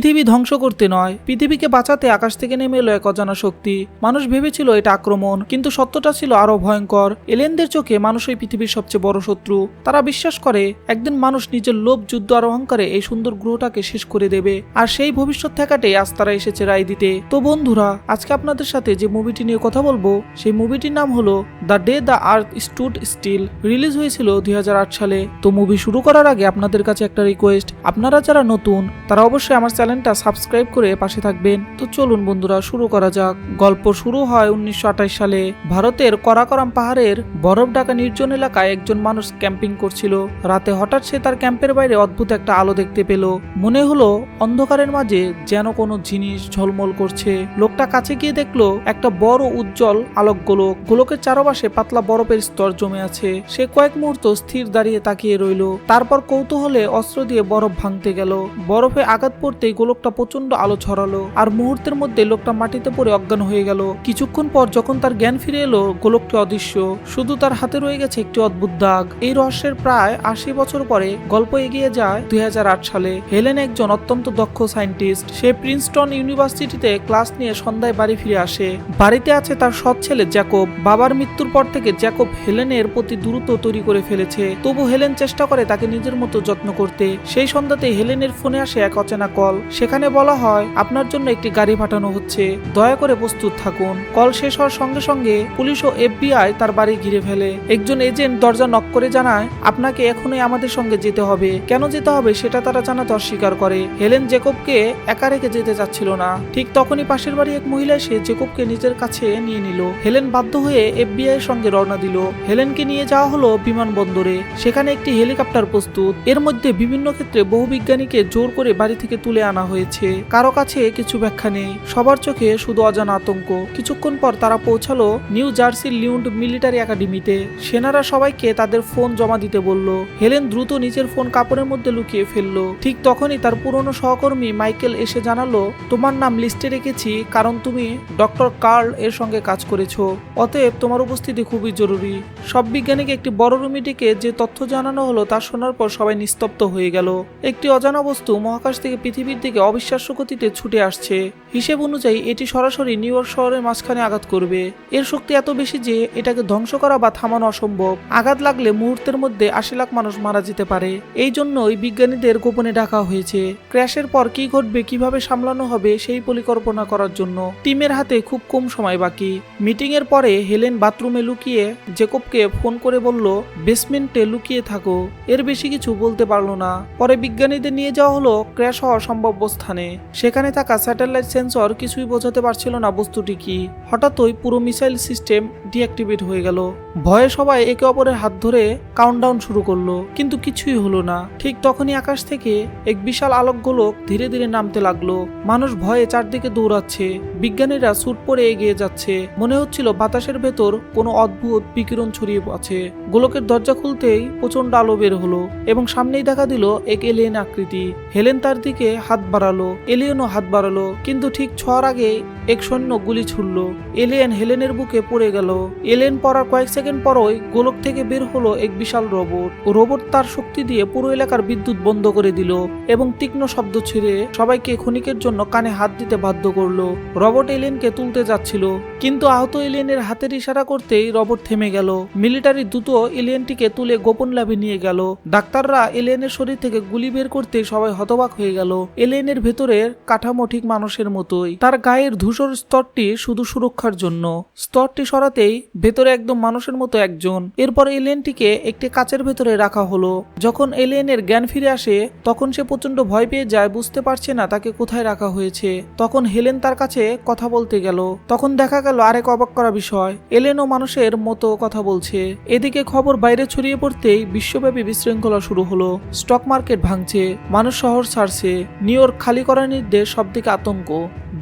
পৃথিবী ধ্বংস করতে নয়, পৃথিবীকে বাঁচাতে আকাশ থেকে নেমে এলো এক অজানা শক্তি। মানুষ ভেবেছিল এটা আক্রমণ, কিন্তু সত্যটা ছিল আরো ভয়ঙ্কর। এলিয়েনদের চোখে মানুষই পৃথিবীর সবচেয়ে বড় শত্রু। তারা বিশ্বাস করে একদিন মানুষ নিজের লোভ, যুদ্ধ আর অহংকারে এই সুন্দর গ্রহটাকে শেষ করে দেবে, আর সেই ভবিষ্যৎ ঠেকাতেই আজ তারা এসেছে রায় দিতে। তো বন্ধুরা, আজকে আপনাদের সাথে যে মুভিটি নিয়ে কথা বলবো, সেই মুভিটির নাম হলো the day the earth stood still. Release হয়েছিল 2008 সালে। তো মুভি শুরু করার আগে আপনাদের কাছে একটা রিকোয়েস্ট, আপনারা যারা নতুন তারা অবশ্যই আমার চ্যানেলটা সাবস্ক্রাইব করে পাশে থাকবেন। তো চলুন বন্ধুরা, শুরু করা যাক। গল্প শুরু হয় 1928 সালে। ভারতের করাকরাম পাহাড়ের বরফ ঢাকা নির্জন এলাকায় একজন মানুষ ক্যাম্পিং করছিল। রাতে হঠাৎ সে তার ক্যাম্পের বাইরে অদ্ভুত একটা আলো দেখতে পেল। মনে হলো অন্ধকারের মাঝে যেন কোনো জিনিস ঝলমল করছে। লোকটা কাছে গিয়ে দেখলো একটা বড় উজ্জ্বল আলোক গোলক। গোলকের চারপাশে পাতলা বরফের স্তর জমে আছে। সে কয়েক মুহূর্ত স্থির দাঁড়িয়ে তাকিয়ে রইল। তারপর কৌতূহলে অস্ত্র দিয়ে বরফ ভাঙতে গেল। বরফে আঘাত পড়তেই গোলকটা প্রচন্ড আলো ছড়ালো, আর মুহূর্তের মধ্যে লোকটা মাটিতে পড়ে অজ্ঞান হয়ে গেল। কিছুক্ষণ পর যখন তার জ্ঞান ফিরে এলো, গোলকটি অদৃশ্য, শুধু তার হাতে রয়ে গেছে একটি অদ্ভুত দাগ। এই রহস্যের প্রায় 80 বছর পরে গল্প এগিয়ে যায় 2008 সালে। হেলেন একজন অত্যন্ত দক্ষ সায়েন্টিস্ট। সে প্রিন্সটন ইউনিভার্সিটিতে ক্লাস নিয়ে সন্ধ্যায় বাড়ি ফিরে আসে। বাড়িতে আছে তার সৎ ছেলে জ্যাকব। বাবার মৃত্যুর পর থেকে জ্যাকব হেলেনের প্রতি দূরত্ব তৈরি করে ফেলেছে। তবু হেলেন চেষ্টা করে তাকে নিজের মতো যত্ন করতে। সেই সন্ধ্যাতে হেলেনের ফোনে আসে এক অচেনা কল। সেখানে বলা হয়, আপনার জন্য একটি গাড়ি পাঠানো হচ্ছে, দয়া করে প্রস্তুত থাকুন। কল শেষ হওয়ার সঙ্গে সঙ্গে পুলিশ ও FBI তার বাড়ি ঘিরে ফেলে। একজন এজেন্ট দরজা নক করে জানায়, আপনাকে এখনই আমাদের সঙ্গে যেতে হবে। কেন যেতে হবে সেটা তারা জানাতে অস্বীকার করে। হেলেন জেকবকে একা রেখে যেতে চাচ্ছিল না। ঠিক তখনই পাশের বাড়ি এক মহিলা এসে জেকবকে নিজের কাছে নিয়ে নিল। হেলেন বাধ্য হয়ে FBI এর সঙ্গে রওনা দিল। হেলেনকে নিয়ে যাওয়া হলো বিমানবন্দরে। সেখানে একটি হেলিকপ্টার প্রস্তুত। এর মধ্যে বিভিন্ন ক্ষেত্রে বহু বিজ্ঞানীকে জোর করে বাড়ি থেকে তুলে আনা হয়েছে। কারো কাছে কিছু ব্যাখ্যা নেই, সবার চোখে শুধু অজানা আতঙ্ক। কিছুক্ষণ পর তারা পৌঁছালো নিউ জার্সির লিউন্ড মিলিটারি একাডেমিতে। সেনারা সবাইকে তাদের ফোন জমা দিতে বলল। হেলেন দ্রুত নিজের ফোন কাপড়ের মধ্যে লুকিয়ে ফেললো। ঠিক তখনই তার পুরনো সহকর্মী মাইকেল এসে জানালো, তোমার নাম লিস্টে রেখেছি কারণ তুমি ডক্টর কার্ল এর সঙ্গে কাজ করেছো, অতএব তোমার উপস্থিতি খুবই জরুরি। সব বিজ্ঞানীকে একটি বড় রুমে ডেকে যে তথ্য জানানো হলো তা শোনার পর সবাই নিস্তব্ধ হয়ে গেল। একটি অজানা বস্তু মহাকাশ থেকে পৃথিবীর দিকে অবিশ্বাস্য গতিতে ছুটে আসছে। হিসেব অনুযায়ী এটি সরাসরি নিউ ইয়র্ক শহরের মাঝখানে আঘাত করবে। এর শক্তি এত বেশি যে এটাকে ধ্বংস করা বা থামানো অসম্ভব। আঘাত লাগলে মুহূর্তের মধ্যে 80 লাখ মানুষ মারা যেতে পারে। এই জন্যই বিজ্ঞানীদের গোপনে ডাকা হয়েছে। ক্র্যাশের পর কি ঘটবে, কিভাবে সামলানো হবে সেই পরিকল্পনা করার জন্য। টিমের হাতে খুব কম সময় বাকি। মিটিং এর পরে হেলেন বাথরুমে লুকিয়ে জেকবকে ফোন করে বলল, বেসমেন্টে লুকিয়ে থাকো। এর বেশি কিছু বলতে পারলো না। পরে বিজ্ঞানীদের নিয়ে যাওয়া হলো ক্র্যাশ হওয়ার সম্ভাব্য স্থানে। সেখানে থাকা স্যাটেলাইট সেন্সর কিছুই বোঝাতে পারছিল না বস্তুটি কি। হঠাৎই পুরো মিসাইল সিস্টেম ডিঅ্যাক্টিভেট হয়ে গেল। ভয়ে সবাই একে অপরের হাত ধরে কাউন্টডাউন শুরু করলো, কিন্তু কিছুই হলো না। ঠিক তখনই আকাশ থেকে এক বিশাল আলোক গোলক ধীরে ধীরে নামতে লাগলো। মানুষ ভয়ে চারদিকে দৌড়াচ্ছে। বিজ্ঞানীরা স্যুট পরে এগিয়ে যাচ্ছে। মনে হচ্ছিল বাতাসের ভেতর কোনো অদ্ভুত বিকিরণ ছড়িয়ে আছে। গোলকের দরজা খুলতেই প্রচন্ড আলো বের হলো এবং সামনেই দেখা দিল এক এলিয়েন আকৃতি। হেলেন তার দিকে হাত বাড়ালো, এলিয়েনও হাত বাড়ালো, কিন্তু ঠিক ছোঁয়ার আগে এক সৈন্য গুলি ছুড়ল। এলিয়েন হেলেনের বুকে পড়ে গেল। এলিয়েন পড়ার কয়েক সেকেন্ড পরই গোলক থেকে বের হলো এক বিশাল রোবট। রোবট তার শক্তি দিয়ে পুরো এলাকার বিদ্যুৎ বন্ধ করে দিল এবং তীক্ষ্ণ শব্দ ছেড়ে সবাইকে ক্ষণিকের জন্য কানে হাত দিতে বাধ্য করলো। রোবট এলিয়েনকে তুলতে যাচ্ছিল, কিন্তু আহত এলিয়েনের হাতের ইশারা করতেই রোবট থেমে গেল। মিলিটারি দ্রুত এলিয়েনটিকে তুলে গোপন ল্যাবে নিয়ে গেল। ডাক্তাররা এলিয়েনের শরীর থেকে গুলি বের করতে সবাই হতবাক হয়ে গেল। এলিয়েনের ভেতরের কাঠামো ঠিক মানুষের মতোই। তার গায়ের ধূসর স্তরটি শুধু সুরক্ষার জন্য। স্তরটি সরাতেই ভেতরে একদম মানুষের মতো একজন। এরপর এলিয়েনটিকে একটি কাচের ভেতরে রাখা হলো। যখন এলিয়েনের জ্ঞান ফিরে আসে তখন সে প্রচন্ড ভয় পেয়ে যায়, বুঝতে পারছে না তাকে কোথায় রাখা হয়েছে। তখন হেলেন তার কাছে কথা বলতে গেল। তখন দেখা গেল আরেক অবাক করা বিষয়, এলিয়েনও মানুষের মতো কথা বলছে। এদিকে খবর বাইরে ছড়িয়ে পড়তেই বিশ্বব্যাপী বিশৃঙ্খলা শুরু হলো। স্টক মার্কেট ভাঙছে, মানুষ শহর ছাড়ছে, নিউ ইয়র্ক খালি করার নির্দেশ, সবদিকে আতঙ্ক।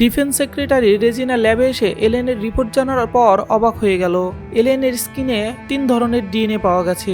ডিফেন্স সেক্রেটারি রেজিনা ল্যাবে এসে এলিয়েনের রিপোর্ট জানার পর অবাক হয়ে গেল। এলিয়েনের স্কিনে 3 ধরনের DNA পাওয়া গেছে।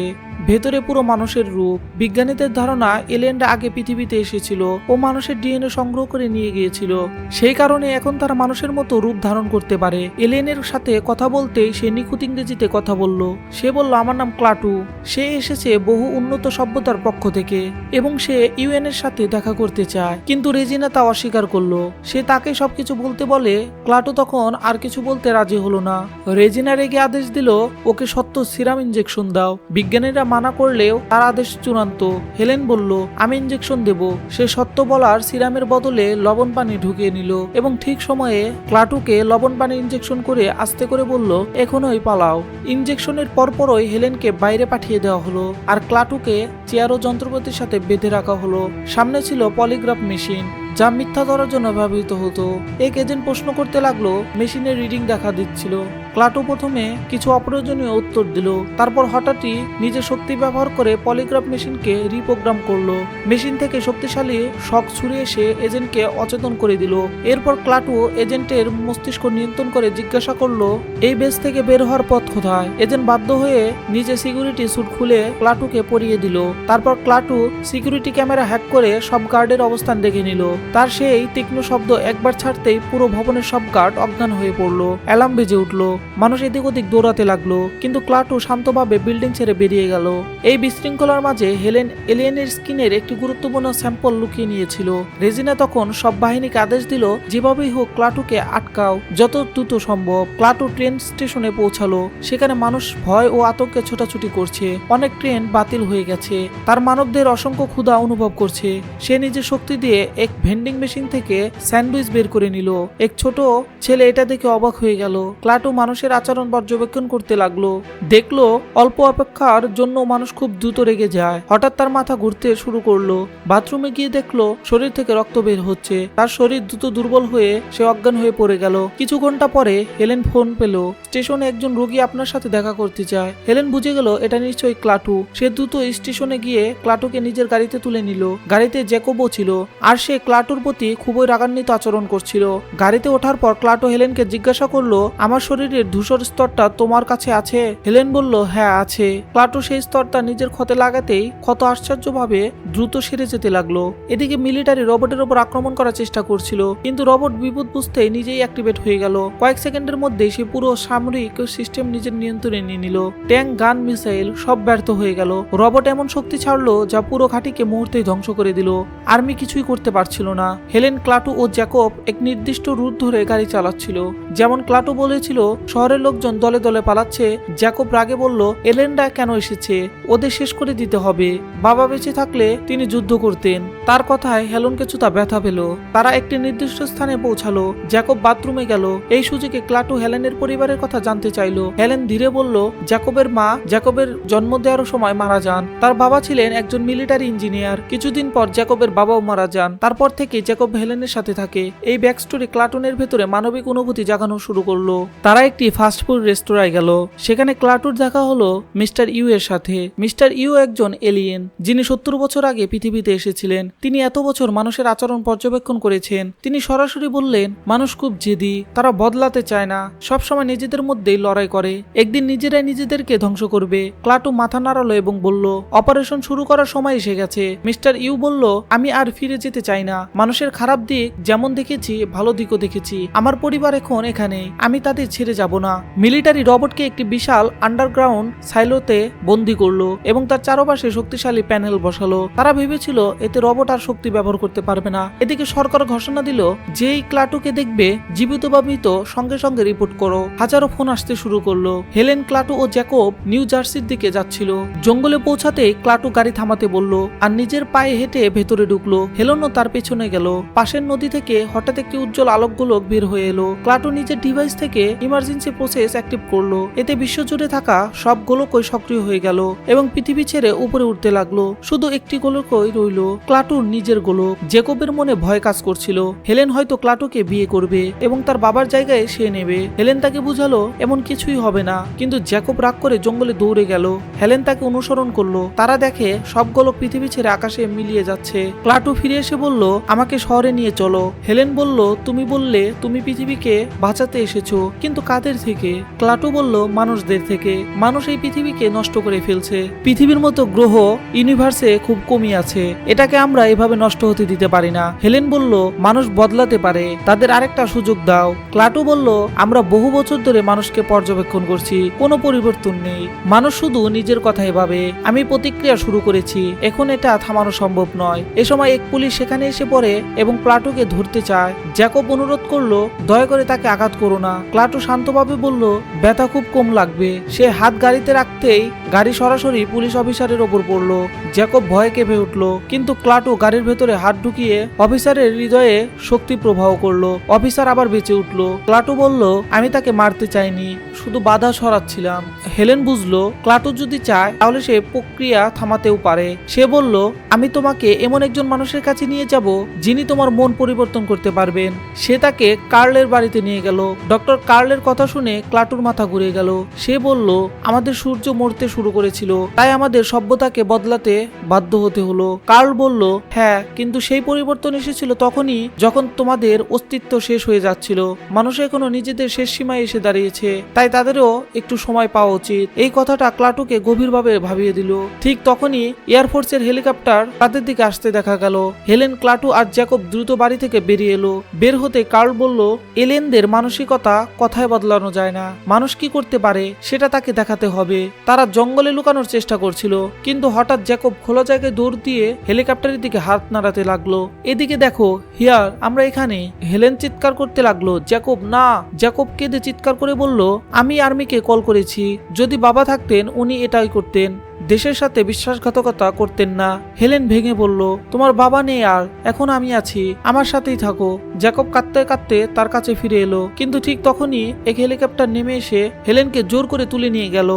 ভেতরে পুরো মানুষের রূপ। বিজ্ঞানীদের ধারণা এলিয়েনরা আগে পৃথিবীতে এসেছিল ও মানুষের ডিএনএ সংগ্রহ করে নিয়ে গিয়েছিল। সেই কারণে এখন তারা মানুষের মতো রূপ ধারণ করতে পারে। এলিয়েনের সাথে কথা বলতেই সে নিখুঁত ইংরেজিতে কথা বলল। সে বলল, আমার নাম ক্লাটু। সে এসেছে বহু উন্নত সভ্যতার পক্ষ থেকে এবং সে ইউএন এর সাথে দেখা করতে চায়। কিন্তু রেজিনা তা অস্বীকার করলো। সে তাকে সবকিছু বলতে বলে। ক্লাটু তখন আর কিছু বলতে রাজি হলো না। রেজিনা রেগে আদেশ দিল, ওকে সত্য সিরাম ইনজেকশন দাও। বিজ্ঞানীরা মানা করলেও তার আদেশ চূড়ান্ত। হেলেন বলল, আমি ইনজেকশন দেব। সে সত্য বলার সিরামের বদলে লবণ পানি ঢুকিয়ে নিল এবং ঠিক সময়ে ক্লাটুকে লবণ পানি ইনজেকশন করে আস্তে করে বলল, এখনই পালাও। ইনজেকশনের পরপরই হেলেনকে বাইরে পাঠিয়ে দেওয়া হলো আর ক্লাটুকে চেয়ার ও যন্ত্রপাতির সাথে বেঁধে রাখা হলো। সামনে ছিল পলিগ্রাফ মেশিন, যা মিথ্যা ধরার জন্য ব্যবহৃত হতো। এক এজেন্ট প্রশ্ন করতে লাগলো, মেশিনের রিডিং দেখা দিচ্ছিল। ক্লাটু প্রথমে কিছু অপ্রয়োজনীয় উত্তর দিল। তারপর হঠাৎই নিজের শক্তি ব্যবহার করে পলিগ্রাফ মেশিনকে রিপ্রোগ্রাম করলো। মেশিন থেকে শক্তিশালী শক ছুড়ে এসে এজেন্টকে অচেতন করে দিল। এরপর ক্লাটু এজেন্টের মস্তিষ্ক নিয়ন্ত্রণ করে জিজ্ঞাসা করলো, এই বেস থেকে বের হওয়ার পথ কোথায়? এজেন্ট বাধ্য হয়ে নিজে সিকিউরিটি স্যুট খুলে ক্লাটুকে পরিয়ে দিল। তারপর ক্লাটু সিকিউরিটি ক্যামেরা হ্যাক করে সব গার্ডের অবস্থান দেখে নিল। তার সেই তীক্ষ্ণ শব্দ একবার ছাড়তেই পুরো ভবনের সব গার্ড অজ্ঞান হয়ে পড়লো। অ্যালার্ম বেজে উঠলো। মানুষ এদিক ওদিক দৌড়াতে লাগলো, কিন্তু ক্লাটু শান্তভাবে বিল্ডিং ছেড়ে বেরিয়ে গেল। এই বিশৃঙ্খলার মাঝে হেলেন এলিয়েনের স্কিনের একটি গুরুত্বপূর্ণ স্যাম্পল লুকিয়ে নিয়েছিল। রেজিনা তখন সব বাহিনীকে আদেশ দিল, যেভাবেই হোক ক্লাটুকে আটকাও, যত দ্রুত সম্ভব। ক্লাটু ট্রেন স্টেশনে পৌঁছালো। সেখানে মানুষ ভয় ও আতঙ্কে ছোটাছুটি করছে। অনেক ট্রেন বাতিল হয়ে গেছে। তার মানবদের অসংখ্য ক্ষুধা অনুভব করছে। সে নিজের শক্তি দিয়ে এক ভেন্ডিং মেশিন থেকে স্যান্ডউইচ বের করে নিল। এক ছোট ছেলে এটা দেখে অবাক হয়ে গেল। ক্লাটু মানুষের আচরণ পর্যবেক্ষণ করতে লাগলো। দেখলো অল্প অপেক্ষার জন্য মানুষ খুব দ্রুত রেগে যায়। হঠাৎ তার মাথা ঘুরতে শুরু করলো। বাথরুমে গিয়ে দেখলো শরীর থেকে রক্ত বের হচ্ছে। তার শরীর দ্রুত দুর্বল হয়ে সে অজ্ঞান হয়ে পড়ে গেল। কিছু ঘন্টা পরে হেলেন ফোন পেল। স্টেশনে একজন রোগী আপনার সাথে দেখা করতে চায়। হেলেন বুঝে গেল এটা নিশ্চয়ই ক্লাটু। সে দ্রুত স্টেশনে গিয়ে ক্লাটুকে নিজের গাড়িতে তুলে নিল। গাড়িতে জ্যাকবও ছিল আর সে ক্লাটুর প্রতি খুবই রাগান্বিত আচরণ করছিল। গাড়িতে ওঠার পর ক্লাটু হেলেনকে জিজ্ঞাসা করলো, আমার শরীরের ধূসর স্তরটা তোমার কাছে আছে? হেলেন বলল, হ্যাঁ আছে। ক্লাটু সেই স্তরটা নিজের ক্ষতে লাগাতেই ক্ষত আশ্চর্যভাবে দ্রুত সেরে যেতে লাগলো। এদিকে মিলিটারি রোবটের উপর আক্রমণ করার চেষ্টা করছিল, কিন্তু রোবট বিপদ বুঝতেই নিজেই অ্যাক্টিভেট হয়ে গেল। কয়েক সেকেন্ডের মধ্যে সে পুরো সামরিক সিস্টেম নিজের নিয়ন্ত্রণে নিয়ে নিল। ট্যাঙ্ক, গান, মিসাইল সব ব্যর্থ হয়ে গেল। রোবট এমন শক্তি ছাড়লো যা পুরো ঘাঁটিকে মুহূর্তেই ধ্বংস করে দিল। আর্মি কিছুই করতে পারছিল না। হেলেন, ক্লাটু ও জ্যাকব এক নির্দিষ্ট রুট ধরে গাড়ি চালাচ্ছিল। যেমন ক্লাটু বলেছিল শহরের লোকজন দলে দলে পালাচ্ছে, জ্যাকব রাগে বলল, এলেনরা কেন এসেছে? ওদের শেষ করে দিতে হবে। বাবা বেঁচে থাকলে তিনি যুদ্ধ করতেন। তার কথায় হেলেন কিছুটা ব্যথা পেল। তারা একটি নির্দিষ্ট স্থানে পৌঁছালো। জ্যাকব বাথরুমে গেল। এই সুযোগে ক্লাটু হেলেনের পরিবারের কথা জানতে চাইল। হেলেন ধীরে বলল, জ্যাকবের মা জ্যাকবের জন্ম দেওয়ার সময় মারা যান। তার বাবা ছিলেন একজন মিলিটারি ইঞ্জিনিয়ার। কিছুদিন পর জ্যাকবের বাবাও মারা যান। তারপর থেকে জ্যাকব হেলেনের সাথে থাকে। এই ব্যাকস্টোরি ক্লাটুনের ভেতরে মানবিক অনুভূতি জাগানো শুরু করলো। তারা একটি ফাস্টফুড রেস্তোরাঁয় গেল। সেখানে ক্লাটুর দেখা হলো মিস্টার ইউ এর সাথে। মিস্টার ইউ একজন এলিয়েন, যিনি 70 বছর আগে পৃথিবীতে এসেছিলেন। তিনি এত বছর মানুষের আচরণ পর্যবেক্ষণ করেছেন। তিনি সরাসরি বললেন, মানুষ খুব জেদি, তারা বদলাতে চায় না, সবসময় নিজেদের মধ্যেই লড়াই করে, একদিন নিজেরাই নিজেদেরকে ধ্বংস করবে। ক্লাটু মাথা নাড়ালো এবং বলল, অপারেশন শুরু করার সময় এসে গেছে। মিস্টার ইউ বলল, আমি আর ফিরে যেতে চাই না। মানুষের খারাপ দিক যেমন দেখেছি, ভালো দিকও দেখেছি। আমার পরিবার এখন এখানে, আমি তাদের ছেড়ে যাব না। মিলিটারি রোবটকে একটি বিশাল আন্ডারগ্রাউন্ড সাইলোতে বন্দী করলো এবং তার চারপাশে শক্তিশালী প্যানেল বসালো। তারা ভেবেছিল এতে রোবট আর শক্তি ব্যবহার করতে পারবে না। এদিকে সরকার ঘোষণা দিল, যেই ক্লাটুকে দেখবে জীবিত বা মৃত সঙ্গে সঙ্গে রিপোর্ট করো। হাজারো ফোন আসতে শুরু করলো। হেলেন, ক্লাটু ও জ্যাকব নিউ জার্সির দিকে যাচ্ছিল। জঙ্গলে পৌঁছাতে ক্লাটু গাড়ি থামাতে বলল আর নিজের পায়ে হেঁটে ভেতরে ঢুকলো। হেলেনও তার পেছনে গেল। পাশের নদী থেকে হঠাৎ একটি উজ্জ্বল আলোকগোলক বের হয়ে এলো। ক্লাটু নিজের ডিভাইস থেকে ইমার্জেন্সি প্রসেস অ্যাক্টিভ করলো। এতে বিশ্বজুড়ে থাকা সব গোলকই সক্রিয় হয়ে গেল এবং পৃথিবী ছেড়ে উপরে উঠতে লাগলো। শুধু একটি গোলকই রইল, ক্লাটুর নিজের গোলক। জ্যাকবের মনে ভয় কাজ করছিল। হেলেন হয়তো ক্লাটুকে বিয়ে করবে এবং তার বাবার জায়গায় সে নেবে। হেলেন তাকে বুঝালো এমন কিছুই হবে না, কিন্তু জ্যাকব রাগ করে জঙ্গলে দৌড়ে গেল। হেলেন তাকে অনুসরণ করলো। তারা দেখে সব গোলক পৃথিবী ছেড়ে আকাশে মিলিয়ে যাচ্ছে। ক্লাটু ফিরে এসে বলল, আমাকে শহরে নিয়ে চলো। হেলেন বলল, তুমি বললে তুমি পৃথিবীকে বাঁচাতে এসেছো, কিন্তু কাদের এলিয়েনদের থেকে। ক্লাটু বলল মানুষদের থেকে। মানুষ এই পৃথিবীকে নষ্ট করে ফেলছে। পৃথিবীর মতো গ্রহ ইউনিভার্সে খুব কমই আছে, এটাকে আমরা এভাবে নষ্ট হতে দিতে পারি না। হেলেন বলল মানুষ বদলাতে পারে, তাদের আরেকটা সুযোগ দাও। ক্লাটু বলল আমরা বহু বছর ধরে মানুষকে পর্যবেক্ষণ করছি, কোনো পরিবর্তন নেই। মানুষ শুধু নিজের কথাই ভাবে। আমি প্রতিক্রিয়া শুরু করেছি, এখন এটা থামানো সম্ভব নয়। এ সময় এক পুলিশ সেখানে এসে পড়ে এবং ক্লাটুকে ধরতে চায়। জ্যাকব অনুরোধ করলো দয়া করে তাকে আঘাত করো না। ক্লাটু শান্তভাবে বলল ব্যথা খুব কম লাগবে। সে হাত গাড়িতে রাখতেই গাড়ি সরাসরি পুলিশ অফিসারের ওপর পড়লো। জ্যাকব ভয়ে কেঁপে উঠলো, কিন্তু ক্লাটু গাড়ির ভেতরে হাত ঢুকিয়ে অফিসারের হৃদয়ে শক্তি প্রবাহ করলো। অফিসার আবার বেঁচে উঠলো। ক্লাটু বলল আমি তাকে মারতে চাইনি, শুধু বাধা সরাচ্ছিলাম। হেলেন বুঝলো ক্লাটু যদি চায় তাহলে সে প্রক্রিয়া থামাতেও পারে। সে বলল আমি তোমাকে এমন একজন মানুষের কাছে নিয়ে যাব যিনি তোমার মন পরিবর্তন করতে পারবেন। সে তাকে কার্লের বাড়িতে নিয়ে গেল। ডক্টর কার্লের কথা শুনে ক্লাটুর মাথা ঘুরে গেল। সে বলল আমাদের সূর্য মরতে শুরু করেছিল, তাই আমাদের সভ্যতাকে বদলাতে বাধ্য হতে হলো। কার্ল বলল হ্যাঁ, কিন্তু সেই পরিবর্তন এসেছিল তখনই যখন তোমাদের অস্তিত্ব শেষ হয়ে যাচ্ছিল। মানুষ এখনো নিজেদের শেষ সীমায় এসে দাঁড়িয়েছে, তাই তাদেরও একটু সময় পাওয়া উচিত। এই কথাটা ক্লাটুকে গভীরভাবে ভাবিয়ে দিল। ঠিক তখনই এয়ারফোর্সের হেলিকপ্টার তাদের দিকে আসতে দেখা গেল। হেলেন, ক্লাটু আর জ্যাকব দ্রুত বাড়ি থেকে বেরিয়ে এলো। বের হতে কার্ল বলল এলিয়েনদের মানসিকতা কথায় বদলানো যায় না। মানুষ কি করতে পারে সেটা তাকে দেখাতে হবে। তারা জঙ্গলে লুকানোর চেষ্টা করছিল, কিন্তু হঠাৎ জ্যাকব খোলা জায়গায় দৌড় দিয়ে হেলিকপ্টারের দিকে হাত নাড়াতে লাগলো। এদিকে দেখো হিয়ার, আমরা এখানে। হেলেন চিৎকার করতে লাগলো জ্যাকব না। জ্যাকব কেঁদে চিৎকার করে বলল আমি আর্মিকে কল করেছি, যদি বাবা থাকতেন উনি এটাই করতেন, দেশের সাথে বিশ্বাসঘাতকতা করতেন না। হেলেন ভেঙে বলল তোমার বাবা নেই আর এখন আমি আছি, আমার সাথেই থাকো। জ্যাকব কাঁদতে কাঁদতে তার কাছে ফিরে এলো, কিন্তু ঠিক তখনই এক হেলিকপ্টার নেমে এসে হেলেনকে জোর করে তুলে নিয়ে গেল।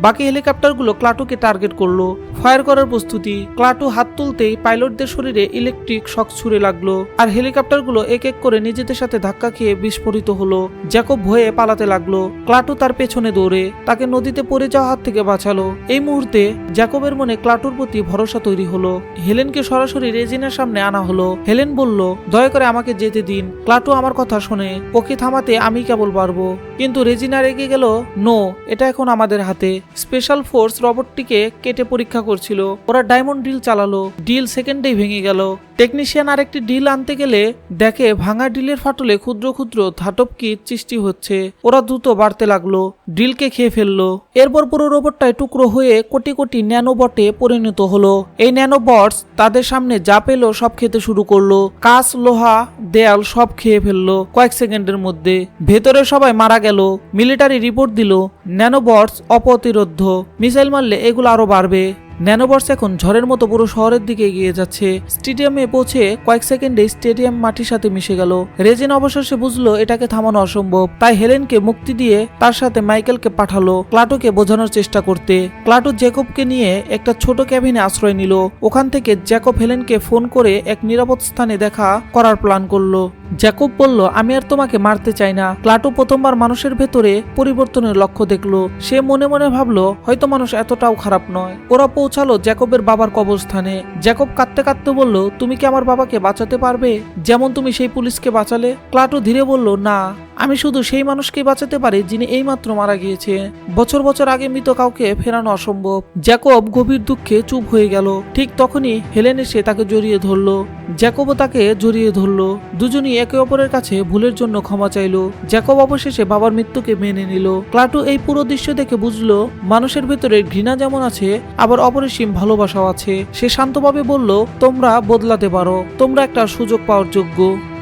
বাকি হেলিকপ্টারগুলো ক্লাটুকে টার্গেট করলো। ফায়ার করার প্রস্তুতি। ক্লাটু হাত তুলতেই পাইলটদের শরীরে ইলেকট্রিক শক ছুড়ে লাগলো, আর হেলিকপ্টারগুলো এক এক করে নিজেদের সাথে ধাক্কা খেয়ে বিস্ফোরিত হলো। জ্যাকব ভয়ে পালাতে লাগলো। ক্লাটু তার পেছনে দৌড়ে তাকে নদীতে পড়ে যাওয়া হাত থেকে বাঁচালো। এই মুহূর্তে জ্যাকবের মনে ক্লাটুর প্রতি ভরসা তৈরি হলো। হেলেনকে সরাসরি রেজিনার সামনে আনা হলো। হেলেন বলল দয়া করে আমাকে যেতে দিন। ক্লাটু আমার কথা শোনে, ওকে থামাতে আমি কেবল পারবো। কিন্তু রেজিনা রেগে গেল, নো, এটা এখন আমাদের হাতে। স্পেশাল ফোর্স রবটটিকে কেটে পরীক্ষা করছিল। ওরা ডায়মন্ড ড্রিল চালালো। ড্রিল সেকেন্ডেই ভেঙে গেল। টেকনিশিয়ান আরেকটি ড্রিল আনতে গেলে দেখে ভাঙা ড্রিলের ফাটলে ক্ষুদ্র ক্ষুদ্র ধাতব কীট সৃষ্টি হচ্ছে। ওরা দ্রুত বাড়তে লাগলো, ড্রিলকে খেয়ে ফেললো। এরপর পুরো রোবটটায় টুকরো হয়ে কোটি কোটি ন্যানোবটে পরিণত হলো। এই ন্যানোবটস তাদের সামনে যা পেলো সব খেতে শুরু করলো। কাঁচ, লোহা, দেয়াল সব খেয়ে ফেললো কয়েক সেকেন্ডের মধ্যে। ভেতরে সবাই মারা গেল। মিলিটারি রিপোর্ট দিল ন্যানোবটস অপ্রতিরোধ্য, মিসাইল মারলে এগুলো আরো বাড়বে। ন্যানোবটস এখন ঝড়ের মতো পুরো শহরের দিকে এগিয়ে যাচ্ছে। স্টেডিয়ামে পৌঁছে কয়েক সেকেন্ডে স্টেডিয়াম মাটির সাথে মিশে গেল। রেজিন অবশেষে বুঝলো এটাকে থামানো অসম্ভব, তাই হেলেনকে মুক্তি দিয়ে তার সাথে মাইকেলকে পাঠালো ক্লাটুকে বোঝানোর চেষ্টা করতে। ক্লাটু জ্যাকবকে নিয়ে একটা ছোট ক্যাবিনে আশ্রয় নিল। ওখান থেকে জ্যাকব হেলেনকে ফোন করে এক নিরাপদ স্থানে দেখা করার প্ল্যান করলো। জ্যাকব বলল আমি আর তোমাকে মারতে চাই না। ক্লাটু প্রথমবার মানুষের ভেতরে পরিবর্তনের লক্ষ্য দেখলো। সে মনে মনে ভাবলো হয়তো মানুষ এতটাও খারাপ নয়। ওরা পৌঁছালো জ্যাকবের বাবার কবরস্থানে। জ্যাকব কাঁদতে কাঁদতে বলল তুমি কি আমার বাবাকে বাঁচাতে পারবে, যেমন তুমি সেই পুলিশকে বাঁচালে? ক্লাটু ধীরে বলল না, আমি শুধু সেই মানুষকে বাঁচাতে পারি যিনি এইমাত্র মারা গিয়েছে। বছর বছর আগে মৃত কাউকে ফেরানো অসম্ভব। জ্যাকব গভীর দুঃখে চুপ হয়ে গেল। ঠিক তখনই হেলেন এসে তাকে জড়িয়ে ধরলো। জ্যাকবও তাকে জড়িয়ে ধরলো। দুজনই একে অপরের কাছে ভুলের জন্য ক্ষমা চাইলো। জ্যাকব অবশেষে বাবার মৃত্যুকে মেনে নিল। ক্লাটু এই পুরো দৃশ্য দেখে বুঝলো মানুষের ভেতরে ঘৃণা যেমন আছে, আবার অপরিসীম ভালোবাসাও আছে। সে শান্তভাবে বলল তোমরা বদলাতে পারো, তোমরা একটা সুযোগ পাওয়ার যোগ্য।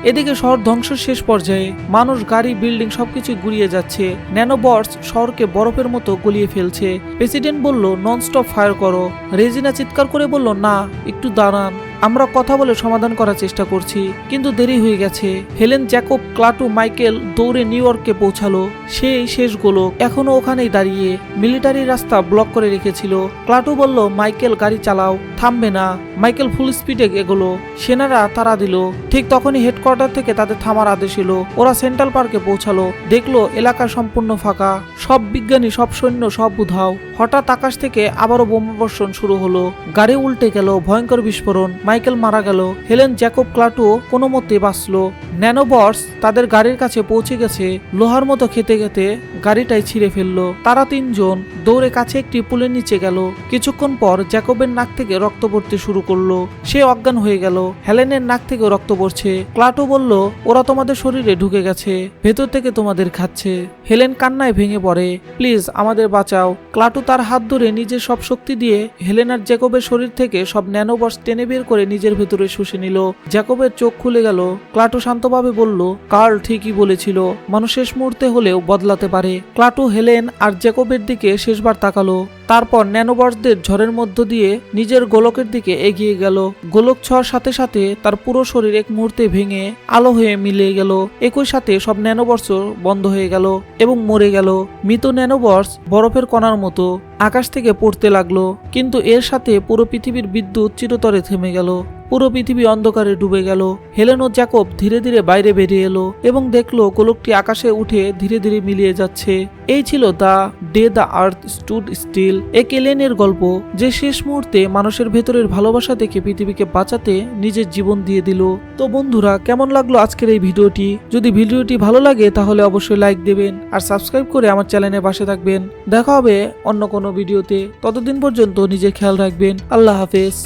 এদিকে শহর ধ্বংসের শেষ পর্যায়ে। মানুষ, গাড়ি, বিল্ডিং সবকিছু গুড়িয়ে যাচ্ছে। ন্যানোবটস শহরকে বরফের মতো গলিয়ে ফেলছে। প্রেসিডেন্ট বলল নন স্টপ ফায়ার করো। রেজিনা চিৎকার করে বলল না, একটু দাঁড়ান, আমরা কথা বলে সমাধান করার চেষ্টা করছি। কিন্তু দেরি হয়ে গেছে। হেলেন, জ্যাকব, ক্লাটু, মাইকেল দৌড়ে নিউ ইয়র্কে পৌঁছালো। সেই শেষ গোলক এখনো ওখানেই দাঁড়িয়ে মিলিটারি রাস্তা ব্লক করে রেখেছিল। ক্লাটু বলল মাইকেল গাড়ি চালাও, থামবে না। মাইকেল ফুল স্পিডে এগোলো। সেনারা তাড়া দিল। ঠিক তখনই হেডকোয়ার্টার থেকে তাদের থামার আদেশ এলো। ওরা সেন্ট্রাল পার্কে পৌঁছালো। দেখলো এলাকা সম্পূর্ণ ফাঁকা। সব বিজ্ঞানী, সব সৈন্য, সব উধাও। হঠাৎ আকাশ থেকে আবারও বোমাবর্ষণ শুরু হলো। গাড়ি উল্টে গেল, ভয়ঙ্কর বিস্ফোরণ, মাইকেল মারা গেল, হেলেন, জ্যাকব, ক্লাটু কোনো মতে বাঁচল। ন্যানোবটস তাদের গাড়ির কাছে পৌঁছে গেছে, লোহার মতো খেতে খেতে গাড়িটাই ছিঁড়ে ফেললো। তারা তিনজন দৌড়ে কাছে একটি পুলের নিচে গেল। কিছুক্ষণ পর জ্যাকবের নাক থেকে রক্ত পড়তে শুরু করলো, সে অজ্ঞান হয়ে গেল। হেলেনের নাক থেকে রক্ত পড়ছে। ক্লাটু বলল, ওরা তোমাদের শরীরে ঢুকে গেছে, ভেতর থেকে তোমাদের খাচ্ছে। হেলেন কান্নায় ভেঙে পড়ে, প্লিজ আমাদের বাঁচাও। ক্লাটু তার হাত ধরে নিজের সব শক্তি দিয়ে হেলেন আর জ্যাকবের শরীর থেকে সব ন্যানোবটস টেনে বের করে নিজের ভেতরে শুষে নিল। জ্যাকবের চোখ খুলে গেল। ক্লাটু শান্তভাবে বলল, কার্ল ঠিকই বলেছিল, মানুষ শেষ মুহূর্তে হলেও বদলাতে পারে। ক্লাটু হেলেন আর জ্যাকবের দিকে শেষবার তাকালো, তারপর ন্যানোবটসদের ঝড়ের মধ্য দিয়ে নিজের গোলকের দিকে এগিয়ে গেল। গোলক ছোঁয়ার সাথে সাথে তার পুরো শরীর এক মুহূর্তে ভেঙে আলো হয়ে মিলিয়ে গেল। একই সাথে সব ন্যানোবটস বন্ধ হয়ে গেল এবং মরে গেল। মৃত ন্যানোবটস বরফের কণার মতো আকাশ থেকে পড়তে লাগলো, কিন্তু এর সাথে পুরো পৃথিবীর বিদ্যুৎ চিরতরে থেমে গেল। পুরো পৃথিবী অন্ধকারে ডুবে গেল। হেলেন ও জ্যাকব ধীরে ধীরে বাইরে বেরিয়ে এলো এবং দেখলো গোলকটি আকাশে উঠে ধীরে ধীরে মিলিয়ে যাচ্ছে। এই ছিল the day the earth stood still, এক এলিয়েনের গল্প, যে শেষ মুহূর্তে মানুষের ভেতরের ভালোবাসা দেখে পৃথিবীকে বাঁচাতে নিজের জীবন দিয়ে দিল। তো বন্ধুরা, কেমন লাগলো আজকের এই ভিডিওটি? যদি ভিডিওটি ভালো লাগে তাহলে অবশ্যই লাইক দেবেন আর সাবস্ক্রাইব করে আমার চ্যানেলের পাশে থাকবেন। দেখা হবে অন্য কোনো ভিডিওতে। ততদিন পর্যন্ত নিজের খেয়াল রাখবেন। আল্লাহ হাফেজ।